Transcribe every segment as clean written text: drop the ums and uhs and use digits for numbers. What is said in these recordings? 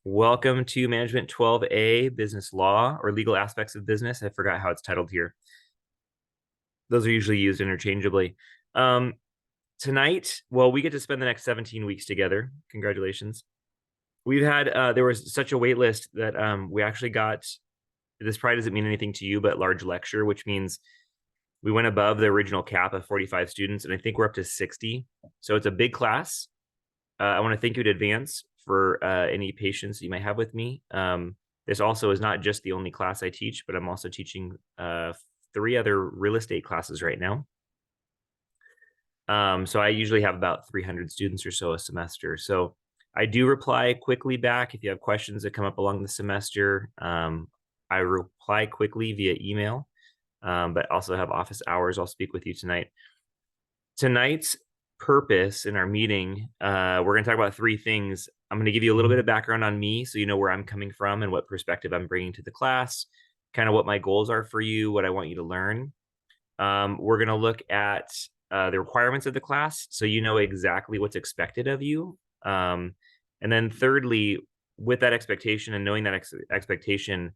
Welcome to Management 12A, Business Law or Legal Aspects of Business. I forgot how it's titled here. Those are usually used interchangeably. Um, Tonight, well, we get to spend the next 17 weeks together. Congratulations. We've had, there was such a wait list that we actually got, this probably doesn't mean anything to you, but large lecture, which means we went above the original cap of 45 students, and I think we're up to 60. So it's a big class. I want to thank you in advance for any patience you might have with me. This also is not just the only class I teach, but I'm also teaching 3 other real estate classes right now. So I usually have about 300 students or so a semester. So I do reply quickly back if you have questions that come up along the semester. I reply quickly via email, but also have office hours. I'll speak with you tonight. Tonight's purpose in our meeting, we're going to talk about 3 things. I'm going to give you a little bit of background on me so you know where I'm coming from and what perspective I'm bringing to the class, kind of what my goals are for you, what I want you to learn. We're going to look at the requirements of the class so you know exactly what's expected of you. And then thirdly, with that expectation and knowing that expectation,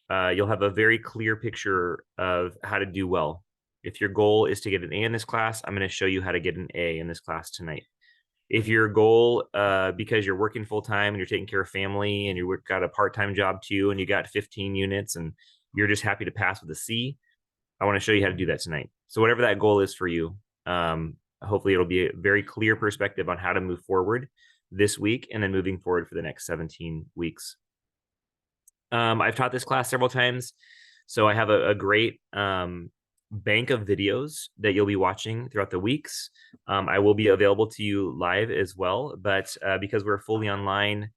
you'll have a very clear picture of how to do well. If your goal is to get an A in this class, I'm going to show you how to get an A in this class tonight. If your goal, because you're working full time and you're taking care of family and you got a part-time job too, and you got 15 units and you're just happy to pass with a C, I want to show you how to do that tonight. So whatever that goal is for you, hopefully it'll be a very clear perspective on how to move forward this week and then moving forward for the next 17 weeks. I've taught this class several times, so I have a great bank of videos that you'll be watching throughout the weeks. I will be available to you live as well, but because we're fully online,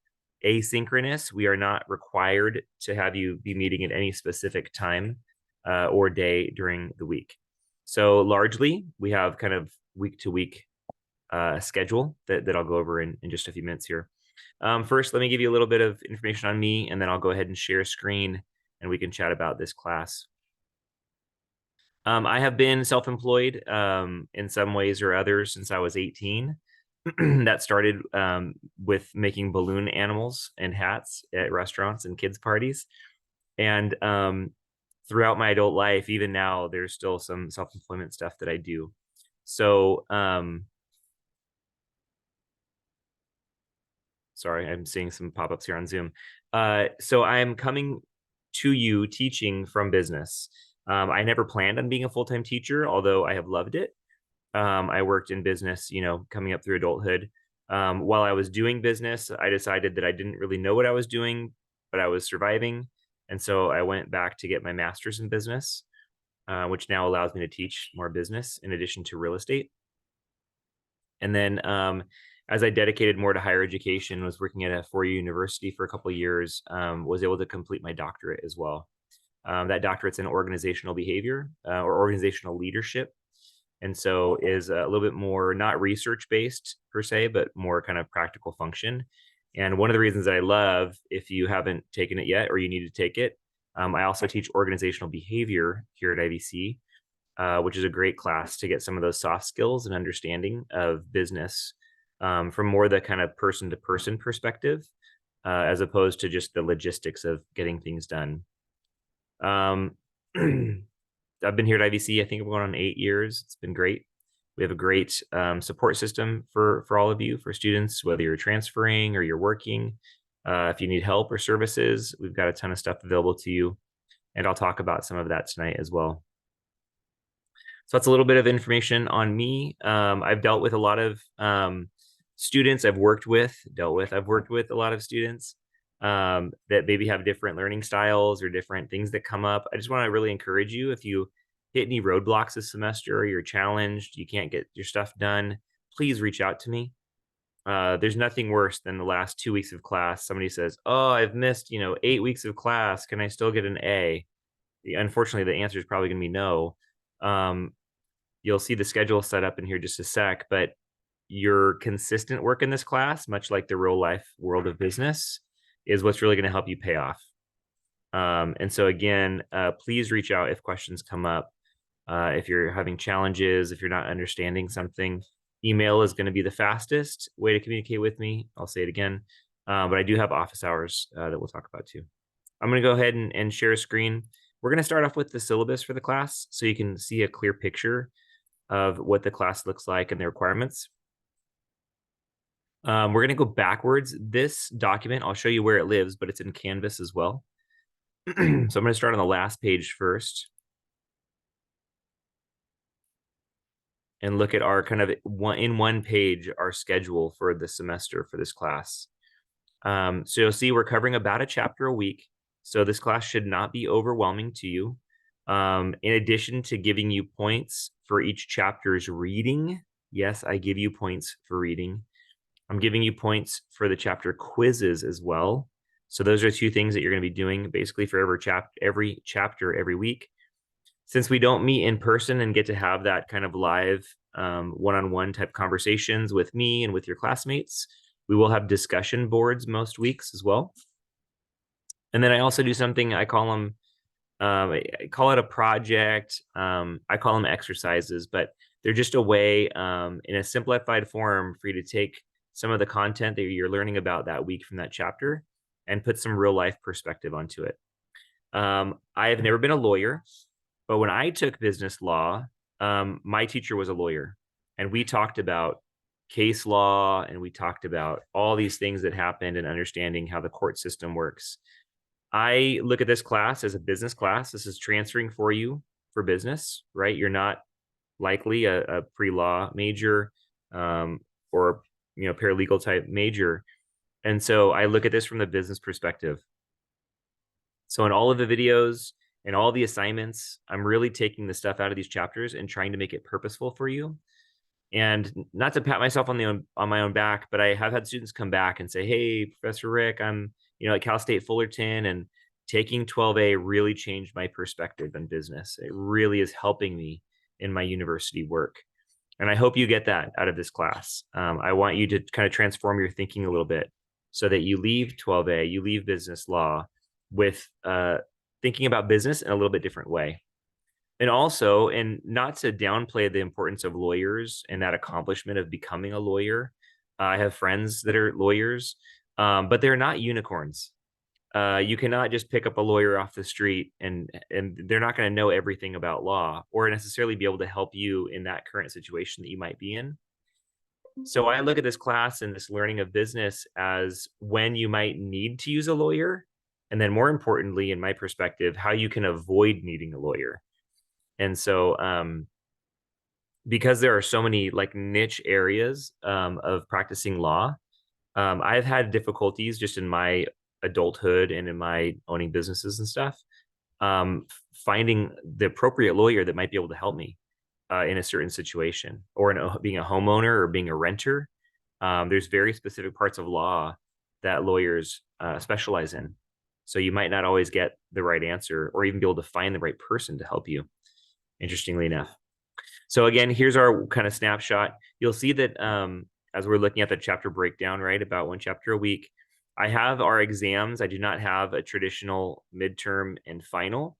asynchronous, we are not required to have you be meeting at any specific time or day during the week. So largely, we have kind of week-to-week schedule that I'll go over in just a few minutes here. First, let me give you a little bit of information on me, and then I'll go ahead and share screen, and we can chat about this class. I have been self-employed in some ways or others since I was 18. That started with making balloon animals and hats at restaurants and kids' parties. And throughout my adult life, even now, there's still some self-employment stuff that I do. So, sorry, I'm seeing some pop-ups here on Zoom. So I'm coming to you teaching from business. I never planned on being a full-time teacher, although I have loved it. I worked in business, coming up through adulthood. While I was doing business, I decided that I didn't really know what I was doing, but I was surviving. And so I went back to get my master's in business, which now allows me to teach more business in addition to real estate. And then as I dedicated more to higher education, was working at a 4-year university for a couple of years, was able to complete my doctorate as well. That doctorate's in organizational behavior or organizational leadership. And so is a little bit more not research based per se, but more kind of practical function. And one of the reasons that I love, if you haven't taken it yet or you need to take it, I also teach organizational behavior here at IVC, which is a great class to get some of those soft skills and understanding of business from more the kind of person to person perspective, as opposed to just the logistics of getting things done. I've been here at IVC, I think I'm going on 8 years. It's been great. We have a great support system for all of you, for students, whether you're transferring or you're working. If you need help or services, we've got a ton of stuff available to you. And I'll talk about some of that tonight as well. So that's a little bit of information on me. I've dealt with a lot of students I've worked with a lot of students that maybe have different learning styles or different things that come up. I just want to really encourage you, if you hit any roadblocks this semester or you're challenged, you can't get your stuff done, please reach out to me. There's nothing worse than the last 2 weeks of class. Somebody says, oh, I've missed, 8 weeks of class. Can I still get an A? Unfortunately, the answer is probably going to be no. You'll see the schedule set up in here just a sec, but your consistent work in this class, much like the real life world of business, is what's really going to help you pay off. And so again, please reach out if questions come up. If you're having challenges, if you're not understanding something, email is going to be the fastest way to communicate with me. I'll say it again. but I do have office hours that we'll talk about too. I'm going to go ahead and share a screen. We're going to start off with the syllabus for the class so you can see a clear picture of what the class looks like and the requirements. We're going to go backwards. This document, I'll show you where it lives, but it's in Canvas as well. So I'm going to start on the last page first and look at our kind of one page, our schedule for the semester for this class. So you'll see we're covering about a chapter a week. So this class should not be overwhelming to you. In addition to giving you points for each chapter's reading, yes, I give you points for reading. I'm giving you points for the chapter quizzes as well. So those are two things that you're going to be doing basically for every chapter every week. Since we don't meet in person and get to have that kind of live one-on-one type conversations with me and with your classmates, we will have discussion boards most weeks as well. And then I also do something, I call them, I call it a project. I call them exercises, but they're just a way in a simplified form for you to take some of the content that you're learning about that week from that chapter and put some real life perspective onto it. I have never been a lawyer, but when I took business law, my teacher was a lawyer, and we talked about case law and we talked about all these things that happened and understanding how the court system works. I look at this class as a business class. This is transferring for you for business, right? You're not likely a pre-law major or paralegal type major. And so I look at this from the business perspective. So in all of the videos and all the assignments, I'm really taking the stuff out of these chapters and trying to make it purposeful for you. And not to pat myself on my own back, but I have had students come back and say, "Hey, Professor Rick, I'm at Cal State Fullerton, and taking 12A really changed my perspective on business. It really is helping me in my university work." And I hope you get that out of this class. I want you to kind of transform your thinking a little bit so that you leave 12A, you leave business law with thinking about business in a little bit different way. And also, and not to downplay the importance of lawyers and that accomplishment of becoming a lawyer. I have friends that are lawyers, but they're not unicorns. You cannot just pick up a lawyer off the street and they're not going to know everything about law or necessarily be able to help you in that current situation that you might be in. So I look at this class and this learning of business as when you might need to use a lawyer, and then more importantly, in my perspective, how you can avoid needing a lawyer. And so, because there are so many like niche areas of practicing law, I've had difficulties just in my adulthood and in my owning businesses and stuff, finding the appropriate lawyer that might be able to help me in a certain situation, or being a homeowner or being a renter. There's very specific parts of law that lawyers specialize in. So you might not always get the right answer or even be able to find the right person to help you, interestingly enough. So again, here's our kind of snapshot. You'll see that as we're looking at the chapter breakdown, right, about one chapter a week, I have our exams. I do not have a traditional midterm and final.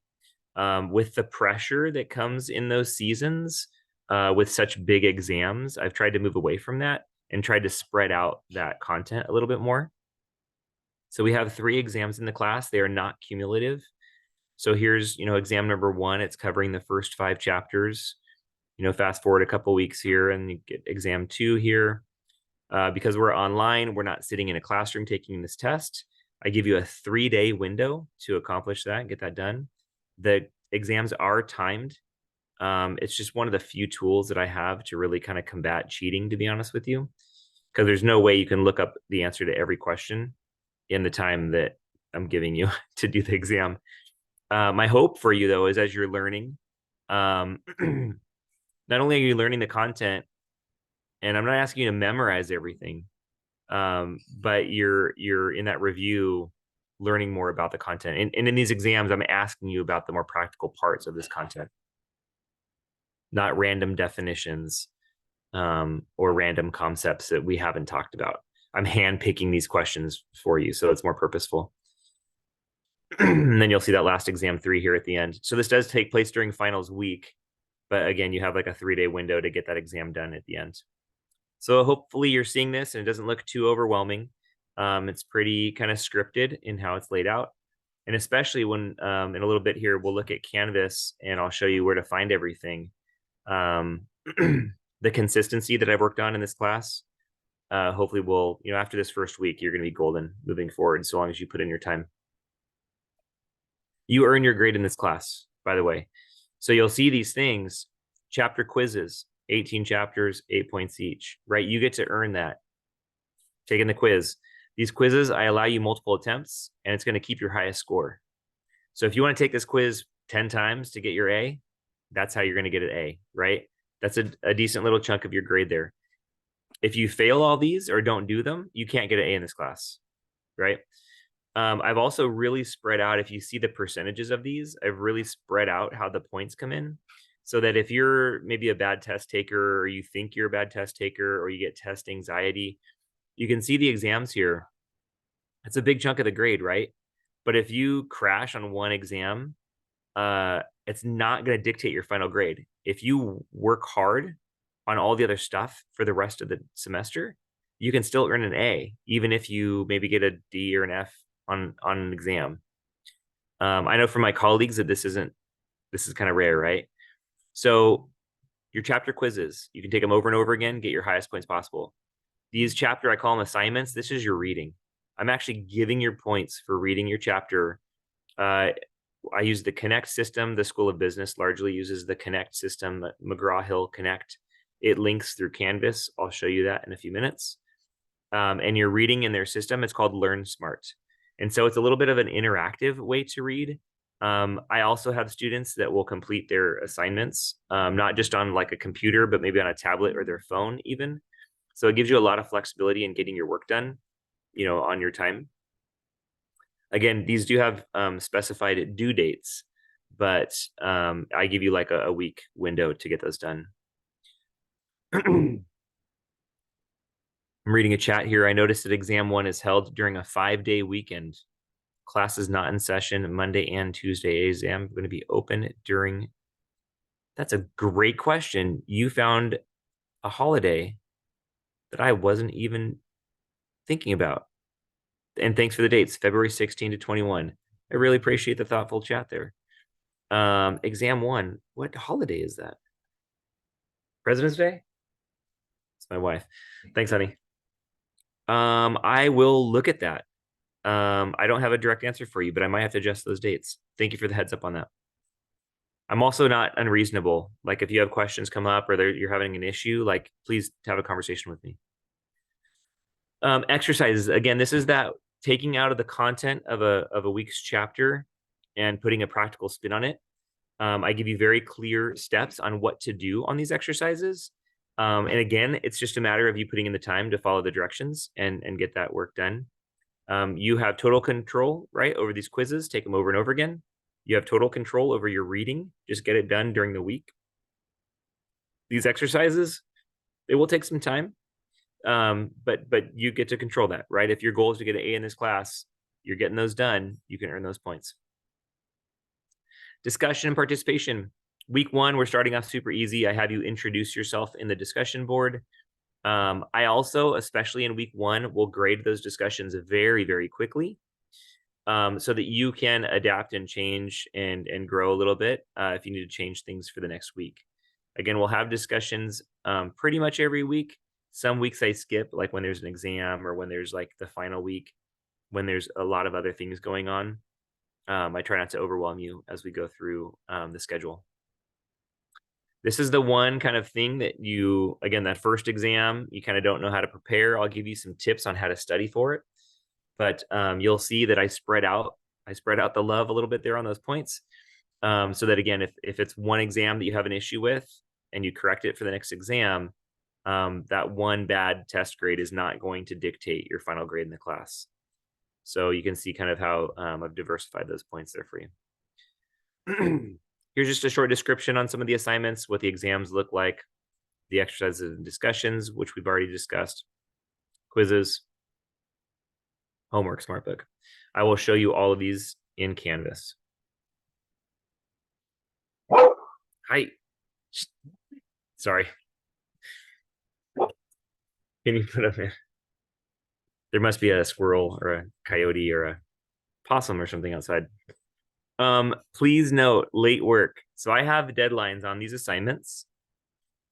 With the pressure that comes in those seasons with such big exams, I've tried to move away from that and tried to spread out that content a little bit more. So we have 3 exams in the class. They are not cumulative. So here's, exam number 1. It's covering the first 5 chapters. Fast forward a couple weeks here and you get exam 2 here. Because we're online, we're not sitting in a classroom taking this test. I give you a 3-day window to accomplish that and get that done. The exams are timed. It's just one of the few tools that I have to really kind of combat cheating, to be honest with you, because there's no way you can look up the answer to every question in the time that I'm giving you to do the exam. My hope for you, though, is as you're learning, not only are you learning the content, and I'm not asking you to memorize everything, but you're in that review learning more about the content. And in these exams, I'm asking you about the more practical parts of this content, not random definitions or random concepts that we haven't talked about. I'm handpicking these questions for you, so it's more purposeful. And then you'll see that last exam 3 here at the end. So this does take place during finals week, but again, you have like a 3-day window to get that exam done at the end. So hopefully you're seeing this and it doesn't look too overwhelming. It's pretty kind of scripted in how it's laid out. And especially when in a little bit here, we'll look at Canvas and I'll show you where to find everything. Um, the consistency that I've worked on in this class, hopefully will, after this first week, you're going to be golden moving forward, so long as you put in your time. You earn your grade in this class, by the way. So you'll see these things, chapter quizzes, 18 chapters, 8 points each, right? You get to earn that taking the quiz. These quizzes, I allow you multiple attempts, and it's going to keep your highest score. So if you want to take this quiz 10 times to get your A, that's how you're going to get an A, right? That's a decent little chunk of your grade there. If you fail all these or don't do them, you can't get an A in this class, right? I've also really spread out, if you see the percentages of these, I've really spread out how the points come in, so that if you're maybe a bad test taker, or you think you're a bad test taker, or you get test anxiety, you can see the exams here. It's a big chunk of the grade, right? But if you crash on one exam, it's not going to dictate your final grade. If you work hard on all the other stuff for the rest of the semester, you can still earn an A, even if you maybe get a D or an F on an exam. I know from my colleagues that this is kind of rare, right? So your chapter quizzes, you can take them over and over again, get your highest points possible. These chapter, I call them assignments. This is your reading. I'm actually giving your points for reading your chapter. I use the Connect system. The School of Business largely uses the Connect system, McGraw-Hill Connect. It links through Canvas. I'll show you that in a few minutes. And you're reading in their system. It's called Learn Smart. And so it's a little bit of an interactive way to read. I also have students that will complete their assignments, not just on like a computer, but maybe on a tablet or their phone even. So it gives you a lot of flexibility in getting your work done, on your time. Again, these do have specified due dates, but I give you like a week window to get those done. I'm reading a chat here. I noticed that exam 1 is held during a 5-day weekend. Class is not in session Monday and Tuesday. Exam going to be open during. That's a great question. You found a holiday that I wasn't even thinking about. And thanks for the dates, February 16 to 21. I really appreciate the thoughtful chat there. Exam 1, what holiday is that? President's Day? It's my wife. Thanks, honey. I will look at that. I don't have a direct answer for you, but I might have to adjust those dates. Thank you for the heads up on that. I'm also not unreasonable. Like if you have questions come up or you're having an issue, like please have a conversation with me. Exercises. Again, this is that taking out of the content of a week's chapter and putting a practical spin on it. I give you very clear steps on what to do on these exercises. And again, it's just a matter of you putting in the time to follow the directions and get that work done. You have total control, right, over these quizzes. Take them over and over again. You have total control over your reading. Just get it done during the week. These exercises, it will take some time, but you get to control that, right? If your goal is to get an A in this class, you're getting those done, you can earn those points. Discussion and participation. Week 1, we're starting off super easy. I have you introduce yourself in the discussion board. I also, especially in week 1, will grade those discussions very, very quickly, so that you can adapt and change and grow a little bit if you need to change things for the next week. Again, we'll have discussions pretty much every week. Some weeks I skip, like when there's an exam or when there's like the final week, when there's a lot of other things going on. I try not to overwhelm you as we go through the schedule. This is the one kind of thing that you, again, that first exam, you kind of don't know how to prepare. I'll give you some tips on how to study for it. But you'll see that I spread out the love a little bit there on those points. So that again, if it's one exam that you have an issue with and you correct it for the next exam, that one bad test grade is not going to dictate your final grade in the class. So you can see kind of how I've diversified those points there for you. Here's just a short description on some of the assignments, what the exams look like, the exercises and discussions, which we've already discussed, quizzes, homework, SmartBook. I will show you all of these in Canvas. Hi. Sorry. Can you put them in? There must be a squirrel or a coyote or a possum or something outside. Please note late work. So I have deadlines on these assignments.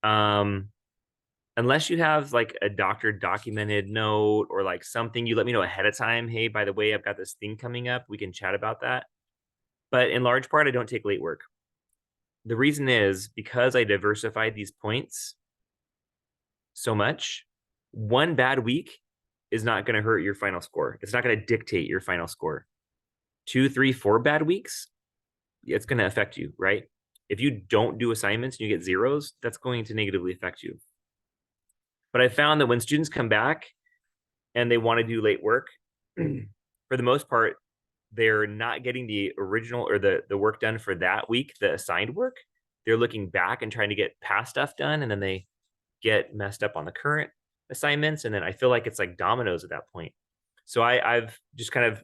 Unless you have like a doctor documented note or like something, you let me know ahead of time. Hey, by the way, I've got this thing coming up. We can chat about that. But in large part, I don't take late work. The reason is because I diversified these points so much, one bad week is not going to hurt your final score. It's not going to dictate your final score. 2, 3, 4 bad weeks, it's going to affect you, right? If you don't do assignments and you get zeros, that's going to negatively affect you. But I found that when students come back and they want to do late work, for the most part, they're not getting the original or the work done for that week, the assigned work. They're looking back and trying to get past stuff done, and then they get messed up on the current assignments. And then I feel like it's like dominoes at that point. So I've just kind of,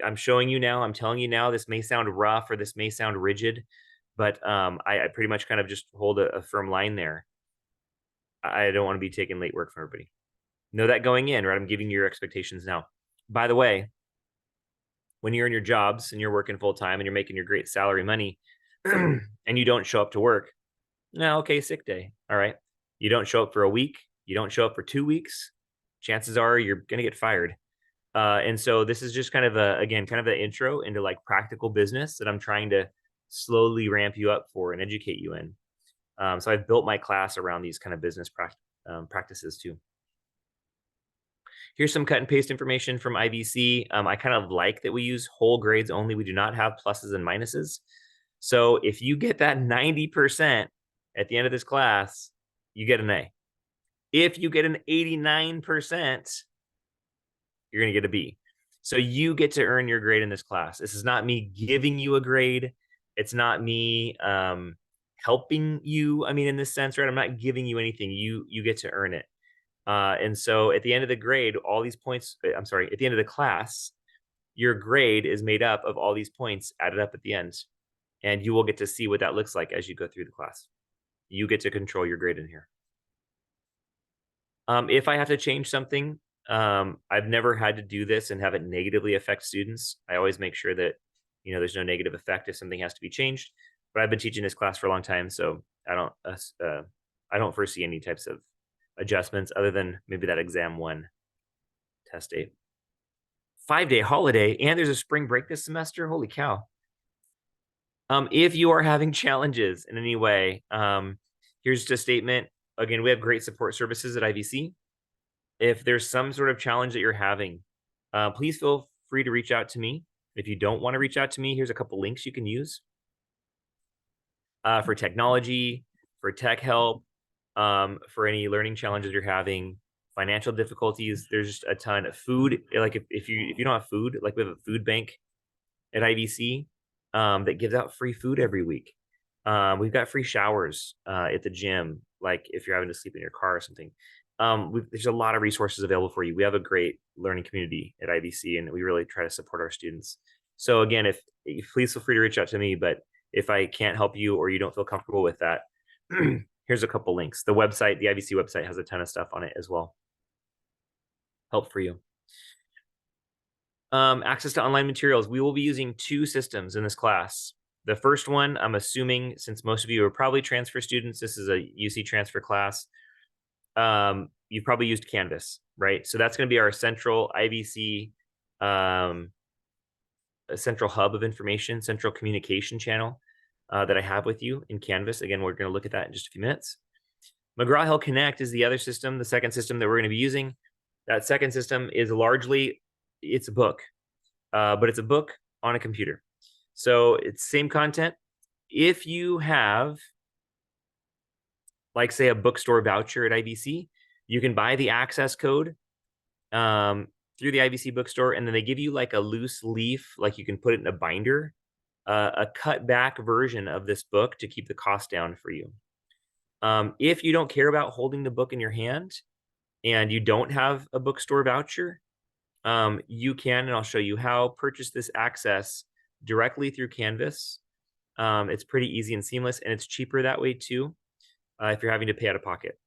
I'm showing you now, I'm telling you now, this may sound rough or this may sound rigid, but I pretty much kind of just hold a firm line there. I don't want to be taking late work from everybody. Know that going in, right? I'm giving you your expectations now. By the way, when you're in your jobs and you're working full time and you're making your great salary money and you don't show up to work, no, okay, sick day. All right. You don't show up for a week, you don't show up for 2 weeks, chances are you're going to get fired. And so this is just kind of again, kind of the intro into like practical business that I'm trying to slowly ramp you up for and educate you in. So I've built my class around these kind of business practices too. Here's some cut and paste information from IBC. I kind of like that we use whole grades only. We do not have pluses and minuses. So if you get that 90% at the end of this class, you get an A. If you get an 89%, you're going to get a B. So you get to earn your grade in this class. This is not me giving you a grade. It's not me helping you. I mean, in this sense, right? I'm not giving you anything. You get to earn it. And so at the end of the grade, all these points, I'm sorry, at the end of the class, your grade is made up of all these points added up at the end. And you will get to see what that looks like as you go through the class. You get to control your grade in here. If I have to change something, I've never had to do this and have it negatively affect students. I always make sure that, there's no negative effect if something has to be changed. But I've been teaching this class for a long time, so I don't foresee any types of adjustments other than maybe that exam 1 test date. 5-day holiday, and there's a spring break this semester. Holy cow. If you are having challenges in any way, here's just a statement. Again, we have great support services at IVC. If there's some sort of challenge that you're having, please feel free to reach out to me. If you don't want to reach out to me, here's a couple links you can use for technology, for tech help, for any learning challenges you're having, financial difficulties. There's just a ton of food. Like if you don't have food, like we have a food bank at IVC that gives out free food every week. We've got free showers at the gym, like if you're having to sleep in your car or something. There's a lot of resources available for you. We have a great learning community at IVC, and we really try to support our students. So again, if please feel free to reach out to me, but if I can't help you or you don't feel comfortable with that, here's a couple links. The website, the IVC website, has a ton of stuff on it as well. Help for you. Access to online materials. We will be using 2 systems in this class. The first one, I'm assuming, since most of you are probably transfer students, this is a UC transfer class. You've probably used Canvas, right? So that's going to be our central IVC, a central hub of information, central communication channel that I have with you in Canvas. Again, we're going to look at that in just a few minutes. McGraw-Hill Connect is the other system, the second system that we're going to be using. That second system is largely, it's a book, but it's a book on a computer. So it's same content. If you have, like, say, a bookstore voucher at IVC, you can buy the access code through the IVC bookstore, and then they give you like a loose leaf, like you can put it in a binder, a cut back version of this book to keep the cost down for you. If you don't care about holding the book in your hand and you don't have a bookstore voucher, you can, and I'll show you how, purchase this access directly through Canvas. It's pretty easy and seamless, and it's cheaper that way too, if you're having to pay out of pocket.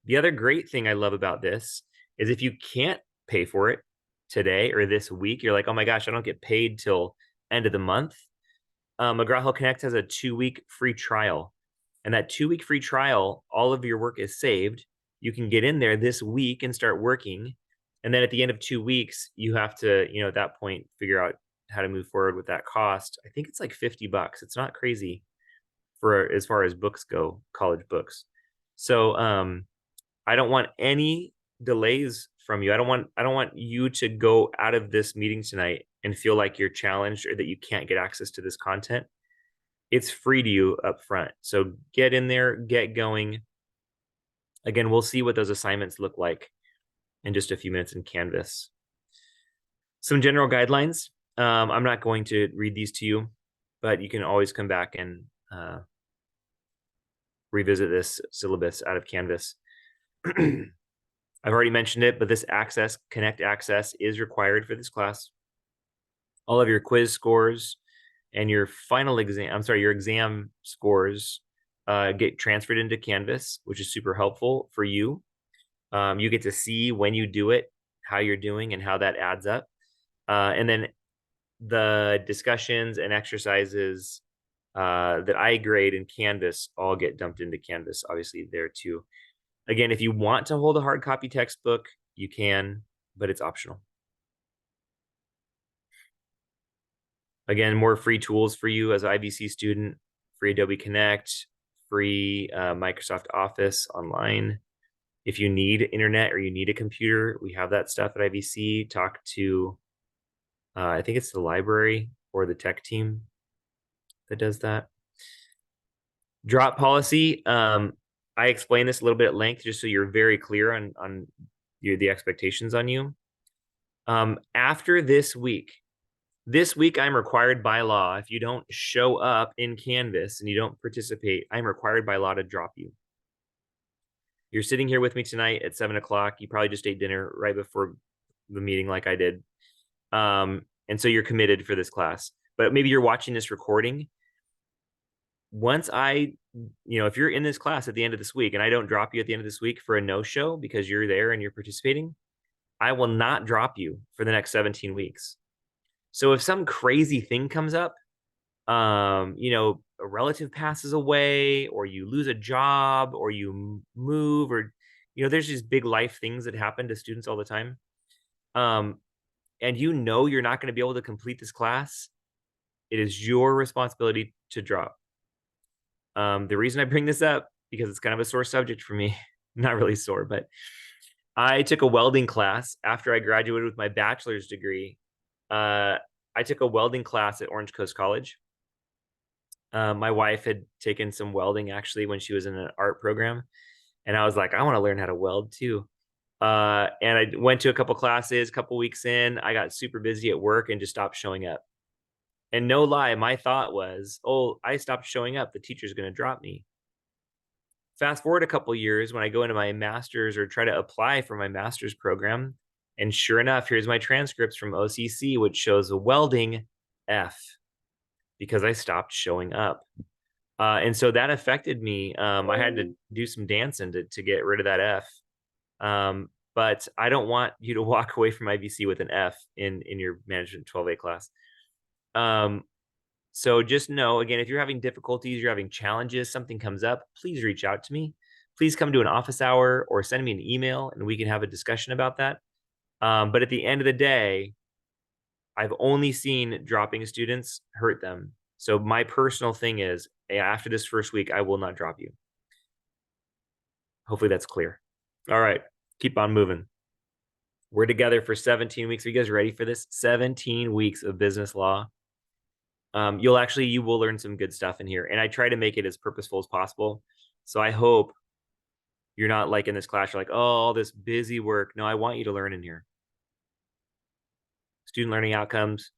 The other great thing I love about this is if you can't pay for it today or this week, you're like, oh my gosh, I don't get paid till end of the month. McGraw-Hill Connect has a 2-week free trial. And that 2-week free trial, all of your work is saved. You can get in there this week and start working. And then at the end of 2 weeks, you have to, at that point, figure out how to move forward with that cost. I think it's like $50. It's not crazy for as far as books go, college books. So I don't want any delays from you. I don't want you to go out of this meeting tonight and feel like you're challenged or that you can't get access to this content. It's free to you up front. So get in there, get going. Again, we'll see what those assignments look like in just a few minutes in Canvas. Some general guidelines. I'm not going to read these to you, but you can always come back and revisit this syllabus out of Canvas. I've already mentioned it, but this Connect access is required for this class. All of your quiz scores and your your exam scores get transferred into Canvas, which is super helpful for you. You get to see when you do it, how you're doing, and how that adds up. And then the discussions and exercises that I grade in Canvas all get dumped into Canvas, obviously there too. Again, if you want to hold a hard copy textbook, you can, but it's optional. Again, more free tools for you as an IVC student, free Adobe Connect, free Microsoft Office online. If you need internet or you need a computer, we have that stuff at IVC. Talk to, I think it's the library or the tech team that does that. Drop policy. I explained this a little bit at length just so you're very clear on the expectations on you. After this week, I'm required by law, if you don't show up in Canvas and you don't participate, I'm required by law to drop you. You're sitting here with me tonight at 7 o'clock. You probably just ate dinner right before the meeting like I did. And so you're committed for this class. But maybe you're watching this recording. Once if you're in this class at the end of this week and I don't drop you at the end of this week for a no-show because you're there and you're participating, I will not drop you for the next 17 weeks. So if some crazy thing comes up, a relative passes away or you lose a job or you move or, there's these big life things that happen to students all the time. And you're not going to be able to complete this class, it is your responsibility to drop. The reason I bring this up, because it's kind of a sore subject for me, not really sore, but I took a welding class after I graduated with my bachelor's degree. I took a welding class at Orange Coast College. My wife had taken some welding actually when she was in an art program. And I was like, I want to learn how to weld too. And I went to a couple classes, a couple weeks in, I got super busy at work and just stopped showing up. And no lie, my thought was, oh, I stopped showing up, the teacher's going to drop me. Fast forward a couple years when I go into my master's or try to apply for my master's program. And sure enough, here's my transcripts from OCC, which shows a welding F because I stopped showing up. And so that affected me. I had to do some dancing to get rid of that F. But I don't want you to walk away from IVC with an F in your management 12A class. So just know, again, if you're having difficulties, you're having challenges, something comes up, please reach out to me. Please come to an office hour or send me an email and we can have a discussion about that. But at the end of the day, I've only seen dropping students hurt them. So my personal thing is, after this first week, I will not drop you. Hopefully that's clear. All right, keep on moving. We're together for 17 weeks. Are you guys ready for this? 17 weeks of business law. You will learn some good stuff in here. And I try to make it as purposeful as possible. So I hope you're not like in this class, you're like, oh, all this busy work. No, I want you to learn in here. Student learning outcomes.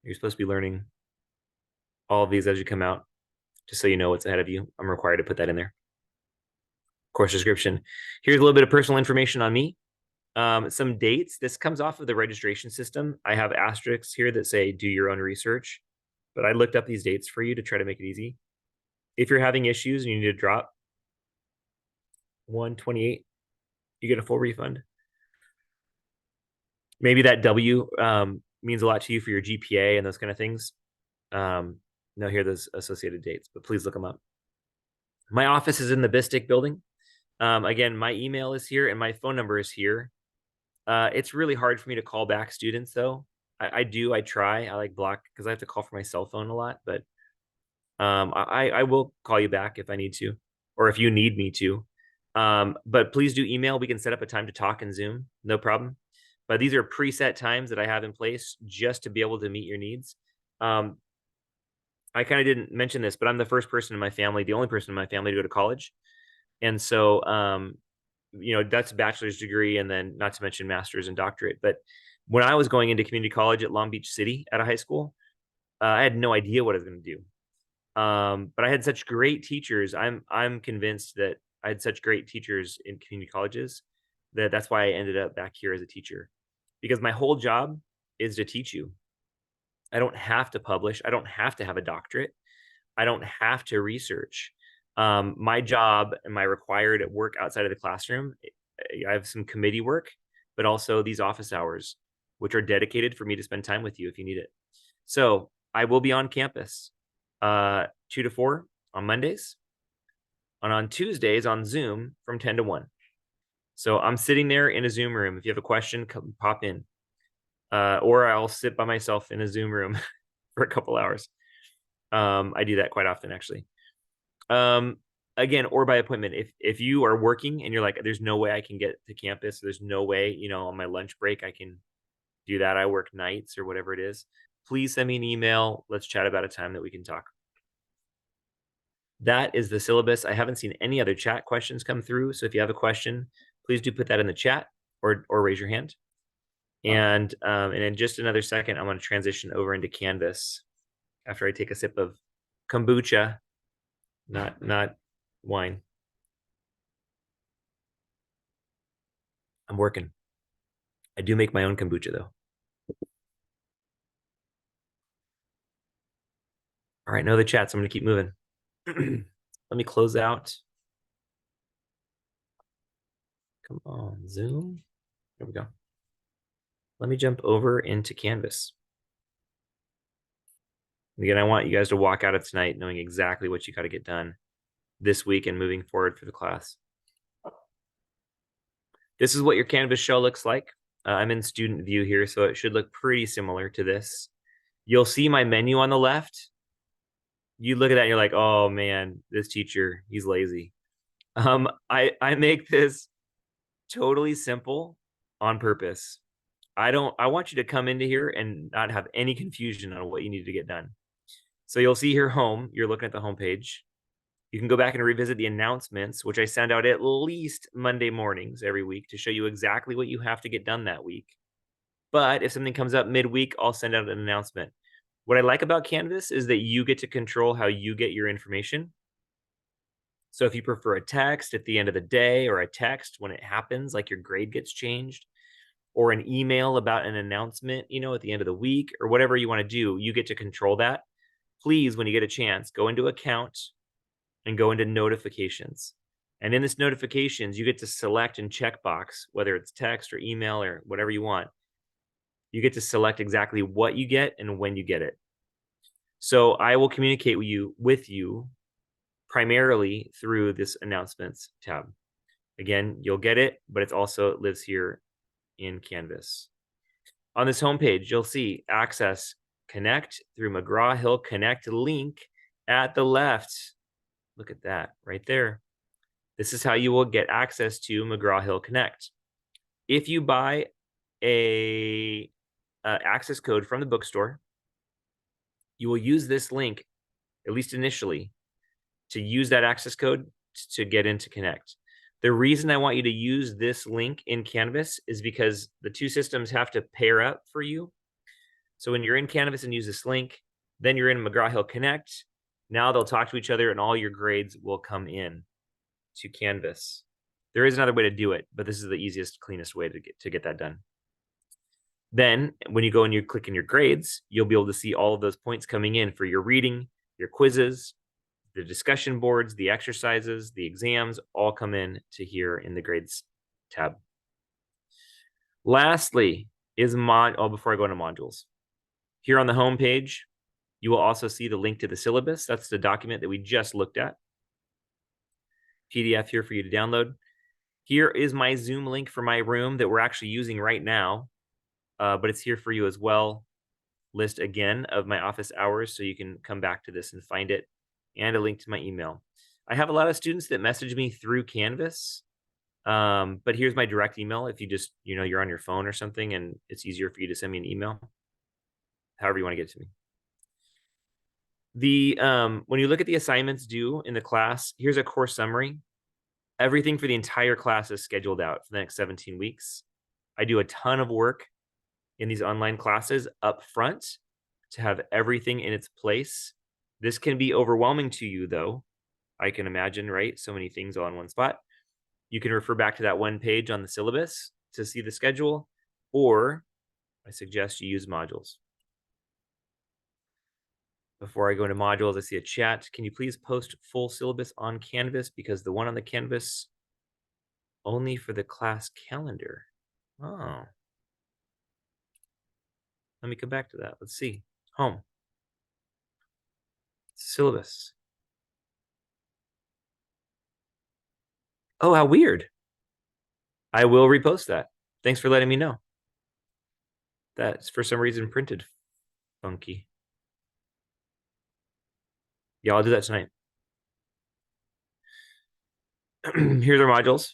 You're supposed to be learning all of these as you come out, just so you know what's ahead of you. I'm required to put that in there. Course description. Here's a little bit of personal information on me. Some dates. This comes off of the registration system. I have asterisks here that say do your own research, but I looked up these dates for you to try to make it easy. If you're having issues and you need to drop 128, you get a full refund. Maybe that W means a lot to you for your GPA and those kind of things. No, here are those associated dates, but please look them up. My office is in the Bistic building. Again, my email is here and my phone number is here. It's really hard for me to call back students though. I try. I like block because I have to call for my cell phone a lot, but I will call you back if I need to, or if you need me to. But please do email. We can set up a time to talk in Zoom, no problem. But these are preset times that I have in place just to be able to meet your needs. Um, I kind of didn't mention this, but I'm the first person in my family, the only person in my family to go to college. And so, that's a bachelor's degree and then not to mention master's and doctorate. But when I was going into community college at Long Beach City at a high school, I had no idea what I was going to do. But I had such great teachers. I'm convinced that I had such great teachers in community colleges that that's why I ended up back here as a teacher because my whole job is to teach you. I don't have to publish. I don't have to have a doctorate. I don't have to research. My job and my required work outside of the classroom, I have some committee work, but also these office hours, which are dedicated for me to spend time with you if you need it. So I will be on campus 2 to 4 on Mondays, and on Tuesdays on Zoom from 10 to 1. So I'm sitting there in a Zoom room. If you have a question, come pop in. Or I'll sit by myself in a Zoom room for a couple hours. I do that quite often, actually. Again, or by appointment. If you are working and you're like, there's no way I can get to campus, there's no way, on my lunch break I can do that. I work nights or whatever it is. Please send me an email. Let's chat about a time that we can talk. That is the syllabus. I haven't seen any other chat questions come through. So if you have a question, please do put that in the chat or raise your hand. And in just another second, I'm going to transition over into Canvas after I take a sip of kombucha, not wine. I'm working. I do make my own kombucha though. All right, no other chats. I'm going to keep moving. Let me close out. Come on, Zoom. There we go. Let me jump over into Canvas. Again, I want you guys to walk out of tonight knowing exactly what you got to get done this week and moving forward for the class. This is what your Canvas show looks like. I'm in student view here, so it should look pretty similar to this. You'll see my menu on the left. You look at that and you're like, oh man, this teacher, he's lazy. I make this totally simple on purpose. I want you to come into here and not have any confusion on what you need to get done. So you'll see here home, you're looking at the home page. You can go back and revisit the announcements, which I send out at least Monday mornings every week to show you exactly what you have to get done that week. But if something comes up midweek, I'll send out an announcement. What I like about Canvas is that you get to control how you get your information. So if you prefer a text at the end of the day or a text when it happens, like your grade gets changed, or an email about an announcement, at the end of the week or whatever you want to do, you get to control that. Please, when you get a chance, go into account and go into notifications. And in this notifications, you get to select and checkbox, whether it's text or email or whatever you want. You get to select exactly what you get and when you get it. So I will communicate with you primarily through this announcements tab. Again, you'll get it, but it lives here in Canvas. On this homepage, you'll see access Connect through McGraw-Hill Connect link at the left. Look at that right there. This is how you will get access to McGraw-Hill Connect. If you buy a access code from the bookstore, you will use this link, at least initially, to use that access code to get into Connect. The reason I want you to use this link in Canvas is because the two systems have to pair up for you. So when you're in Canvas and use this link, then you're in McGraw-Hill Connect. Now they'll talk to each other and all your grades will come in to Canvas. There is another way to do it, but this is the easiest, cleanest way to get that done. Then when you go and you click in your grades, you'll be able to see all of those points coming in for your reading, your quizzes, the discussion boards, the exercises, the exams, all come in to here in the grades tab. Lastly, is before I go into modules. Here on the home page, you will also see the link to the syllabus. That's the document that we just looked at. PDF here for you to download. Here is my Zoom link for my room that we're actually using right now, but it's here for you as well. List again of my office hours so you can come back to this and find it, and a link to my email. I have a lot of students that message me through Canvas, but here's my direct email if you just, you're on your phone or something and it's easier for you to send me an email, however you want to get to me. When you look at the assignments due in the class, here's a course summary. Everything for the entire class is scheduled out for the next 17 weeks. I do a ton of work in these online classes up front to have everything in its place. This can be overwhelming to you, though. I can imagine, right? So many things all in one spot. You can refer back to that one page on the syllabus to see the schedule, or I suggest you use modules. Before I go into modules, I see a chat. Can you please post full syllabus on Canvas? Because the one on the Canvas only for the class calendar. Oh. Let me come back to that. Let's see. Home. Syllabus. Oh, how weird. I will repost that. Thanks for letting me know. That's for some reason printed funky. Yeah, I'll do that tonight. Here's our modules.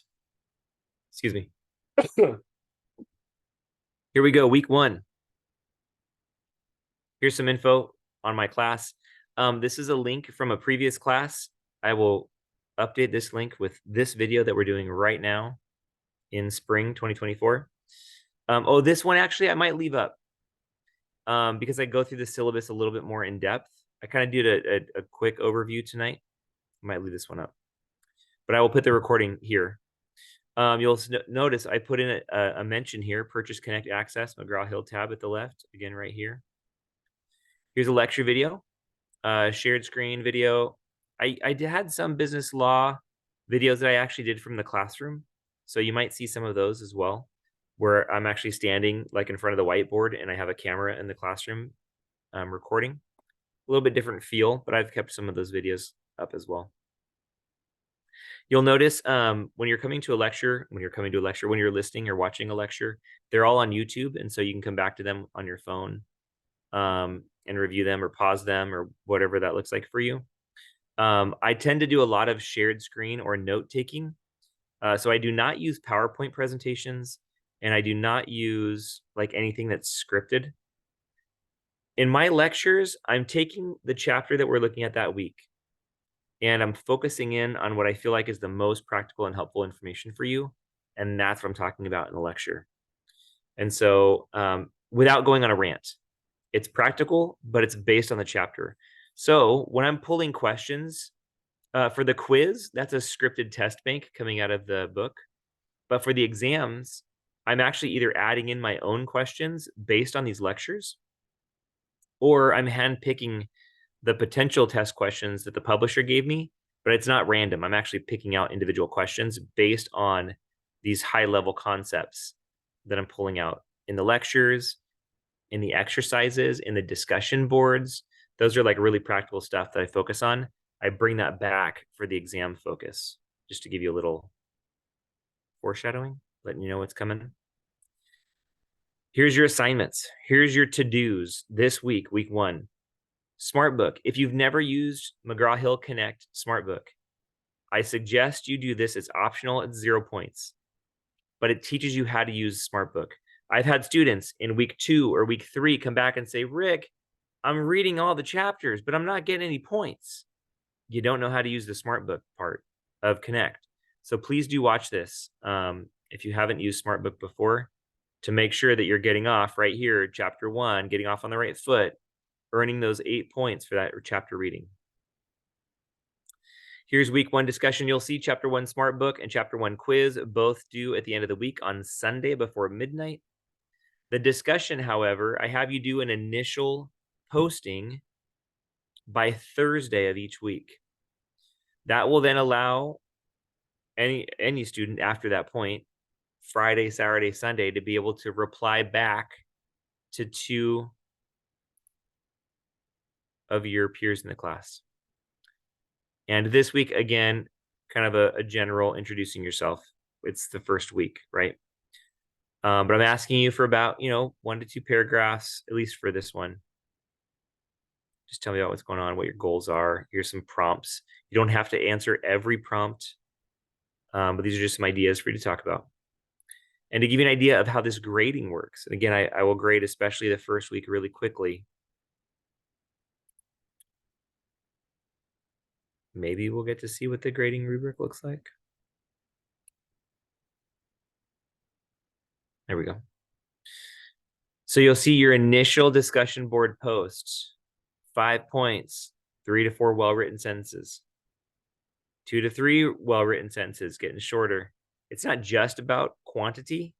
Excuse me. Here we go, week 1. Here's some info on my class. This is a link from a previous class. I will update this link with this video that we're doing right now in spring 2024. This one actually I might leave up because I go through the syllabus a little bit more in depth. I kind of did a quick overview tonight. I might leave this one up, but I will put the recording here. You'll notice I put in a mention here, Purchase Connect Access, McGraw-Hill tab at the left, again right here. Here's a lecture video, shared screen video. I had some business law videos that I actually did from the classroom. So you might see some of those as well, where I'm actually standing like in front of the whiteboard and I have a camera in the classroom recording. A little bit different feel, but I've kept some of those videos up as well. You'll notice when you're coming to a lecture, when you're listening or watching a lecture, they're all on YouTube. And so you can come back to them on your phone and review them or pause them or whatever that looks like for you. I tend to do a lot of shared screen or note taking. So I do not use PowerPoint presentations, and I do not use like anything that's scripted. In my lectures, I'm taking the chapter that we're looking at that week, and I'm focusing in on what I feel like is the most practical and helpful information for you. And that's what I'm talking about in the lecture. And so without going on a rant, it's practical, but it's based on the chapter. So when I'm pulling questions for the quiz, that's a scripted test bank coming out of the book. But for the exams, I'm actually either adding in my own questions based on these lectures, or I'm handpicking the potential test questions that the publisher gave me, but it's not random. I'm actually picking out individual questions based on these high-level concepts that I'm pulling out in the lectures, in the exercises, in the discussion boards. Those are like really practical stuff that I focus on. I bring that back for the exam focus, just to give you a little foreshadowing, letting you know what's coming. Here's your assignments. Here's your to-dos this week, week 1. SmartBook. If you've never used McGraw-Hill Connect SmartBook, I suggest you do this. It's optional at 0 points, but it teaches you how to use SmartBook. I've had students in week 2 or week 3 come back and say, Rick, I'm reading all the chapters, but I'm not getting any points. You don't know how to use the SmartBook part of Connect. So please do watch this if you haven't used SmartBook before, to make sure that you're getting off right here, chapter 1, getting off on the right foot, earning those 8 points for that chapter reading. Here's week 1 discussion. You'll see chapter 1 SmartBook and chapter 1 quiz, both due at the end of the week on Sunday before midnight. The discussion, however, I have you do an initial posting by Thursday of each week. That will then allow any student after that point, Friday, Saturday, Sunday, to be able to reply back to 2 of your peers in the class. And this week, again, kind of a general introducing yourself. It's the first week, right? But I'm asking you for about, 1 to 2 paragraphs, at least for this one. Just tell me about what's going on, what your goals are. Here's some prompts. You don't have to answer every prompt, but these are just some ideas for you to talk about. And to give you an idea of how this grading works, and again, I will grade especially the first week really quickly. Maybe we'll get to see what the grading rubric looks like. There we go. So you'll see your initial discussion board posts, 5 points, 3 to 4 well-written sentences, 2 to 3 well-written sentences, getting shorter. It's not just about quantity,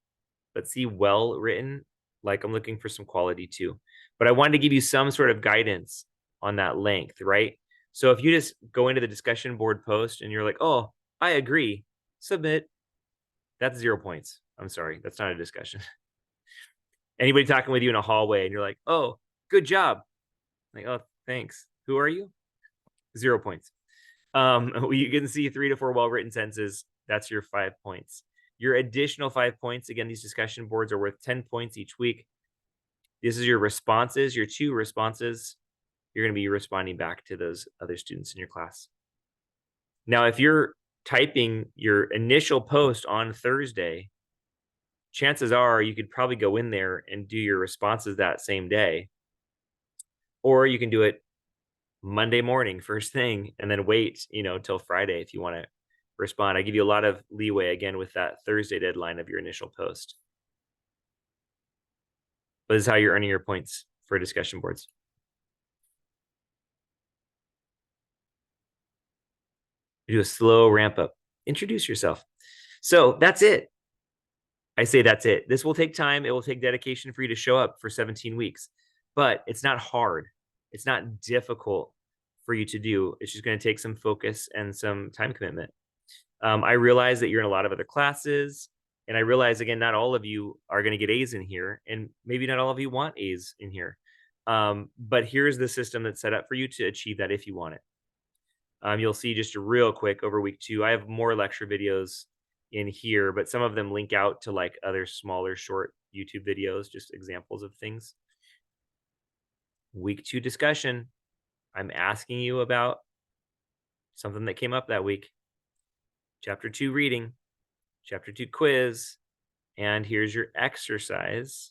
but see well-written, like I'm looking for some quality too. But I wanted to give you some sort of guidance on that length, right? So if you just go into the discussion board post and you're like, oh, I agree, submit, that's 0 points. I'm sorry, that's not a discussion. Anybody talking with you in a hallway and you're like, oh, good job. Like, oh, thanks. Who are you? 0 points. You can see 3 to 4 well-written sentences. That's your 5 points. Your additional 5 points, again, these discussion boards are worth 10 points each week. This is your responses, your 2 responses. You're going to be responding back to those other students in your class. Now, if you're typing your initial post on Thursday, chances are you could probably go in there and do your responses that same day. Or you can do it Monday morning, first thing, and then wait, till Friday if you want to respond. I give you a lot of leeway again with that Thursday deadline of your initial post. But this is how you're earning your points for discussion boards. You do a slow ramp up. Introduce yourself. So that's it. I say that's it. This will take time. It will take dedication for you to show up for 17 weeks, but it's not hard. It's not difficult for you to do. It's just going to take some focus and some time commitment. I realize that you're in a lot of other classes, and I realize, again, not all of you are going to get A's in here, and maybe not all of you want A's in here. But here's the system that's set up for you to achieve that if you want it. You'll see just real quick over week 2, I have more lecture videos in here, but some of them link out to like other smaller short YouTube videos, just examples of things. Week 2 discussion, I'm asking you about something that came up that week. Chapter 2 reading, chapter 2 quiz, and here's your exercise.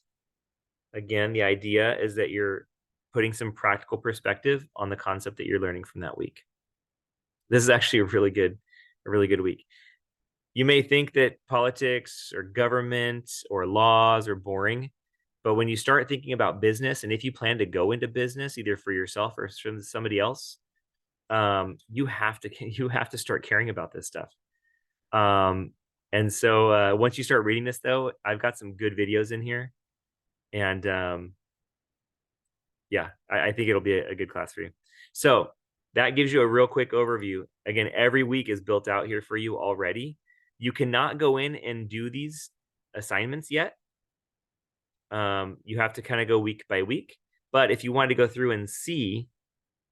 Again, the idea is that you're putting some practical perspective on the concept that you're learning from that week. This is actually a really good week. You may think that politics or government or laws are boring, but when you start thinking about business, and if you plan to go into business, either for yourself or for somebody else, you have to start caring about this stuff. And so once you start reading this, though, I've got some good videos in here, and yeah, I think it'll be a good class for you. So that gives you a real quick overview. Again, every week is built out here for you already. You cannot go in and do these assignments yet. You have to kind of go week by week. But if you wanted to go through and see,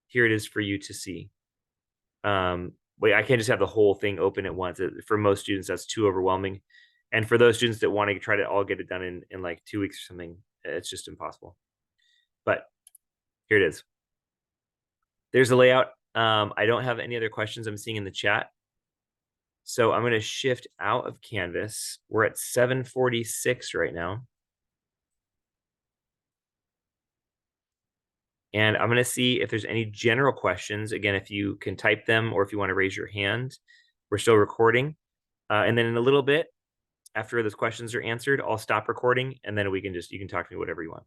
here it is for you to see. Wait, I can't just have the whole thing open at once. For most students, that's too overwhelming. And for those students that want to try to all get it done in like 2 weeks or something, it's just impossible. But here it is. There's a layout. I don't have any other questions I'm seeing in the chat. So I'm going to shift out of Canvas. We're at 7:46 right now. And I'm going to see if there's any general questions. Again, if you can type them or if you want to raise your hand, we're still recording. And then in a little bit, after those questions are answered, I'll stop recording and then you can talk to me whatever you want.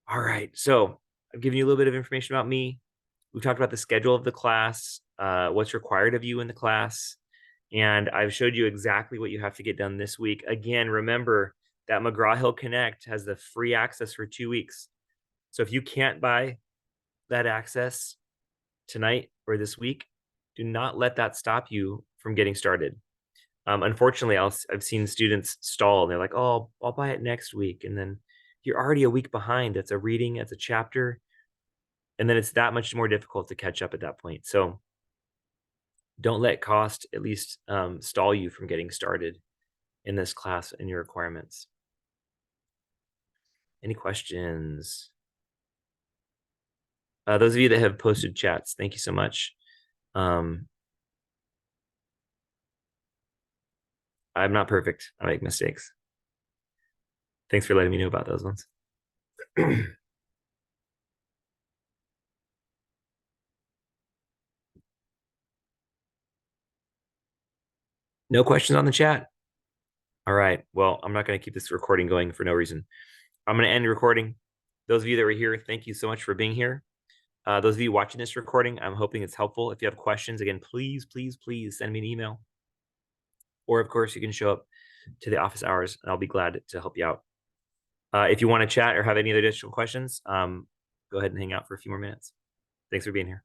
All right. So I've given you a little bit of information about me. We talked about the schedule of the class, what's required of you in the class. And I've showed you exactly what you have to get done this week. Again, remember that McGraw-Hill Connect has the free access for 2 weeks. So if you can't buy that access tonight or this week, do not let that stop you from getting started. Unfortunately, I've seen students stall. And they're like, "Oh, I'll buy it next week," and then you're already a week behind. That's a reading, that's a chapter. And then it's that much more difficult to catch up at that point. So don't let cost at least stall you from getting started in this class and your requirements. Any questions? Those of you that have posted chats, thank you so much. I'm not perfect. I make mistakes. Thanks for letting me know about those ones. No questions on the chat. All right. Well, I'm not going to keep this recording going for no reason. I'm going to end the recording. Those of you that were here, thank you so much for being here. Those of you watching this recording, I'm hoping it's helpful. If you have questions, again, please, please, please send me an email. Or, of course, you can show up to the office hours, and I'll be glad to help you out. If you want to chat or have any other additional questions, go ahead and hang out for a few more minutes. Thanks for being here.